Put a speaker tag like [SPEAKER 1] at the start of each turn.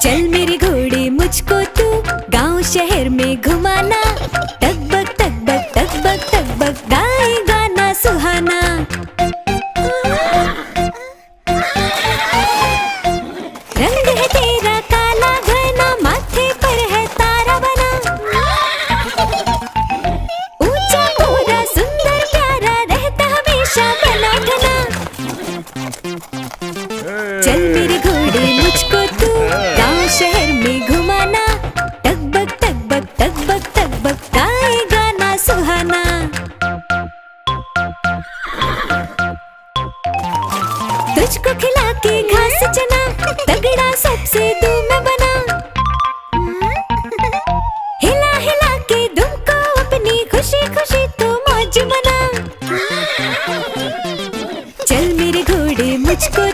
[SPEAKER 1] चल मेरे घोड़े मुझको तू गांव शहर में घुमाना। टकबक टकबक टकबक टकबक गाए गाना सुहाना। रंग है तेरा काला घना, माथे पर है तारा बना। ऊंचा पूरा सुंदर प्यारा, रहता हमेशा बना ठना। चल मेरे घोड़े मुझको तू गांव शहर में घुमाना। टकबक टकबक टकबक टकबक गाए गाना सुहाना। तुझको खिला के घास चना, तगड़ा सबसे तू मैं